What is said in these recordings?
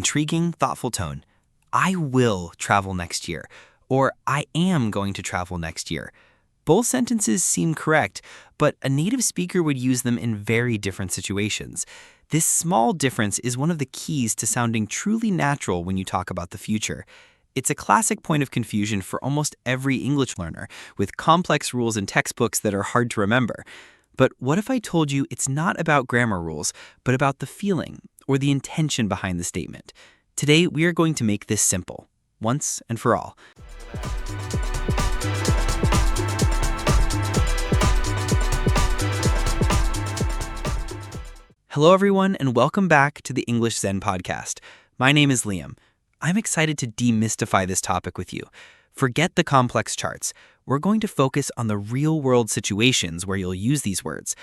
Intriguing, thoughtful tone. I will travel next year, or I am going to travel next year. Both sentences seem correct, but a native speaker would use them in very different situations. This small difference is one of the keys to sounding truly natural when you talk about the future. It's a classic point of confusion for almost every English learner, with complex rules in textbooks that are hard to remember. But what if I told you it's not about grammar rules, but about the feeling or the intention behind the statement? Today, we are going to make this simple, once and for all. Hello, everyone, and welcome back to the English Zen Podcast. My name is Liam. I'm excited to demystify this topic with you. Forget the complex charts. We're going to focus on the real-world situations where you'll use these words.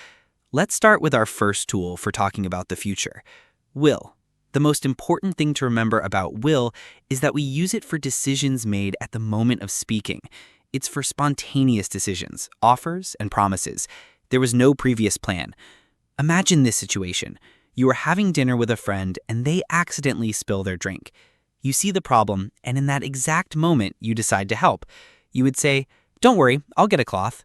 Let's start with our first tool for talking about the future, will. The most important thing to remember about will is that we use it for decisions made at the moment of speaking. It's for spontaneous decisions, offers, and promises. There was no previous plan. Imagine this situation. You are having dinner with a friend and they accidentally spill their drink. You see the problem, and in that exact moment, you decide to help. You would say, "Don't worry, I'll get a cloth."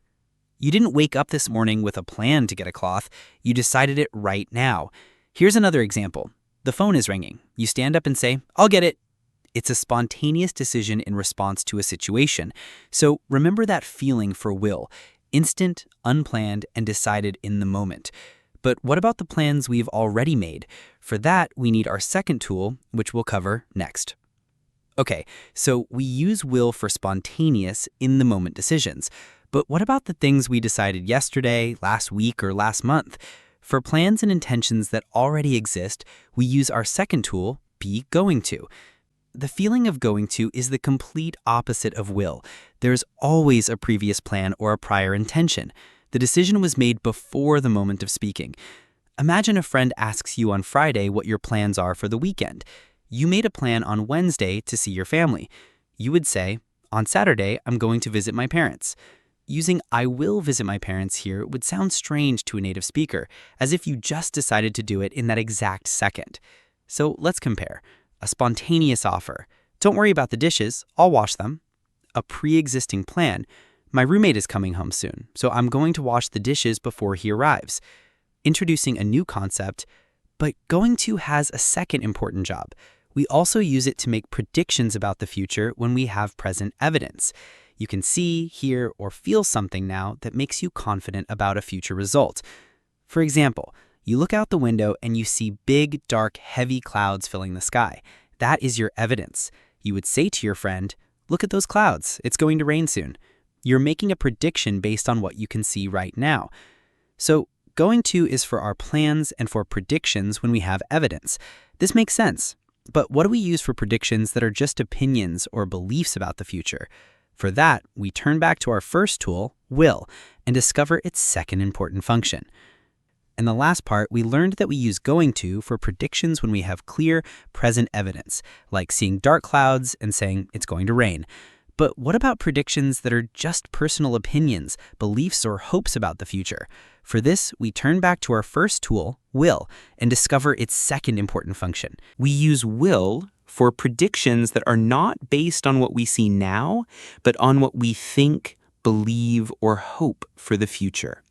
You didn't wake up this morning with a plan to get a cloth. You decided it right now. Here's another example. The phone is ringing. You stand up and say, "I'll get it." It's a spontaneous decision in response to a situation. So remember that feeling for will. Instant, unplanned, and decided in the moment. But what about the plans we've already made? For that, we need our second tool, which we'll cover next. Okay, so we use will for spontaneous, in-the-moment decisions. But what about the things we decided yesterday, last week, or last month? For plans and intentions that already exist, we use our second tool, be going to. The feeling of going to is the complete opposite of will. There's always a previous plan or a prior intention. The decision was made before the moment of speaking. Imagine a friend asks you on Friday what your plans are for the weekend. You made a plan on Wednesday to see your family. You would say, "On Saturday, I'm going to visit my parents." Using "I will visit my parents" here would sound strange to a native speaker, as if you just decided to do it in that exact second. So let's compare. A spontaneous offer. "Don't worry about the dishes, I'll wash them." A pre-existing plan. "My roommate is coming home soon, so I'm going to wash the dishes before he arrives." Introducing a new concept, but going to has a second important job. We also use it to make predictions about the future when we have present evidence. You can see, hear, or feel something now that makes you confident about a future result. For example, you look out the window and you see big, dark, heavy clouds filling the sky. That is your evidence. You would say to your friend, "Look at those clouds, it's going to rain soon." You're making a prediction based on what you can see right now. So going to is for our plans and for predictions when we have evidence. This makes sense. But what do we use for predictions that are just opinions or beliefs about the future? For that, we turn back to our first tool, will, and discover its second important function. In the last part, we learned that we use going to for predictions when we have clear, present evidence, like seeing dark clouds and saying it's going to rain. But what about predictions that are just personal opinions, beliefs, or hopes about the future? For this, we turn back to our first tool, will, and discover its second important function. We use will for predictions that are not based on what we see now, but on what we think, believe, or hope for the future.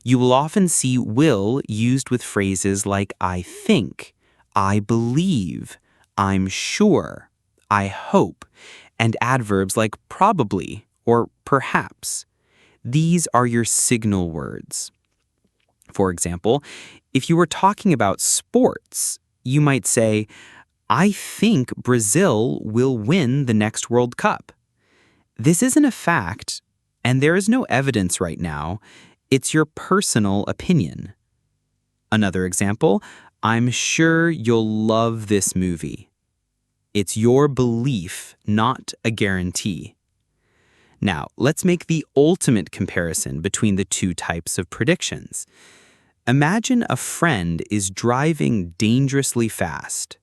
You will often see will used with phrases like "I think," "I believe," "I'm sure," "I hope," and adverbs like probably or perhaps. These are your signal words. For example, if you were talking about sports, you might say, "I think Brazil will win the next World Cup." This isn't a fact, and there is no evidence right now. It's your personal opinion. Another example, "I'm sure you'll love this movie." It's your belief, not a guarantee. Now, let's make the ultimate comparison between the two types of predictions. Imagine a friend is driving dangerously fast.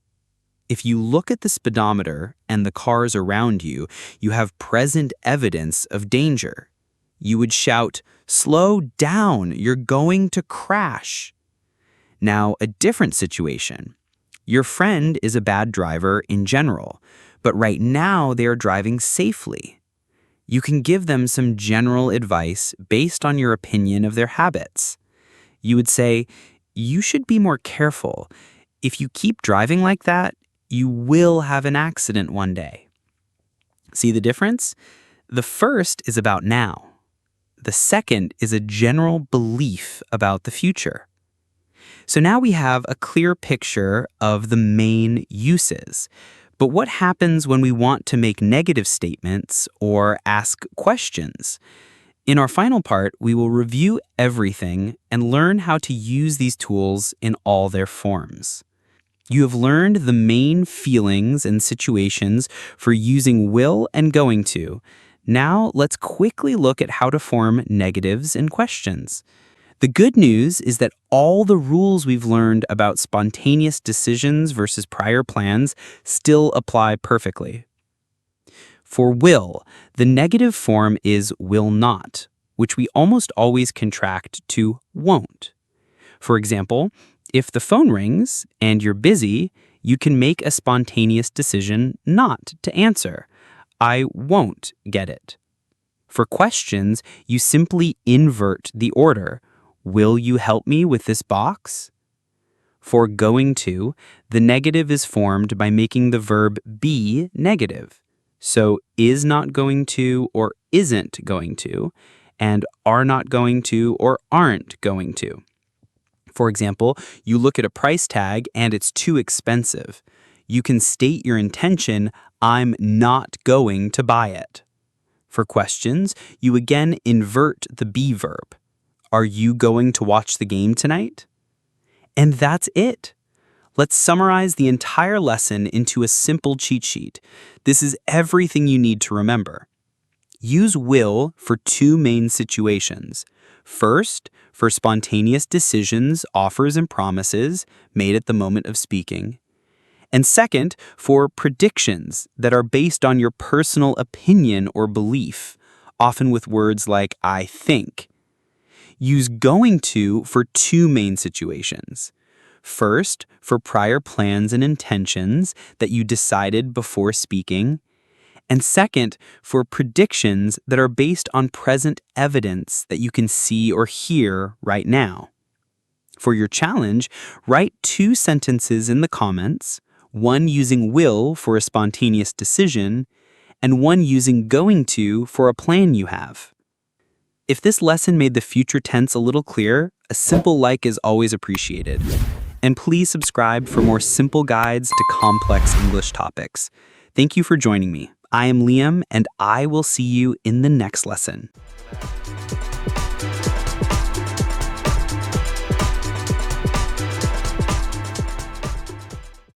If you look at the speedometer and the cars around you, you have present evidence of danger. You would shout, "Slow down, you're going to crash." Now, a different situation. Your friend is a bad driver in general, but right now they are driving safely. You can give them some general advice based on your opinion of their habits. You would say, "You should be more careful. If you keep driving like that, you will have an accident one day." See the difference? The first is about now. The second is a general belief about the future. So now we have a clear picture of the main uses. But what happens when we want to make negative statements or ask questions? In our final part, we will review everything and learn how to use these tools in all their forms. You have learned the main feelings and situations for using will and going to. Now let's quickly look at how to form negatives and questions. The good news is that all the rules we've learned about spontaneous decisions versus prior plans still apply perfectly. For will, the negative form is will not, which we almost always contract to won't. For example, if the phone rings and you're busy, you can make a spontaneous decision not to answer. I won't get it. For questions, you simply invert the order. Will you help me with this box? For going to, the negative is formed by making the verb be negative. So is not going to or isn't going to, and are not going to or aren't going to. For example, you look at a price tag and it's too expensive. You can state your intention, I'm not going to buy it. For questions, you again invert the be verb. Are you going to watch the game tonight? And that's it. Let's summarize the entire lesson into a simple cheat sheet. This is everything you need to remember. Use will for two main situations. First, for spontaneous decisions, offers, and promises made at the moment of speaking. And second, for predictions that are based on your personal opinion or belief, often with words like I think. Use going to for two main situations. First, for prior plans and intentions that you decided before speaking. And second, for predictions that are based on present evidence that you can see or hear right now. For your challenge, write 2 sentences in the comments, one using will for a spontaneous decision, and one using going to for a plan you have. If this lesson made the future tense a little clearer, a simple like is always appreciated. And please subscribe for more simple guides to complex English topics. Thank you for joining me. I am Liam, and I will see you in the next lesson.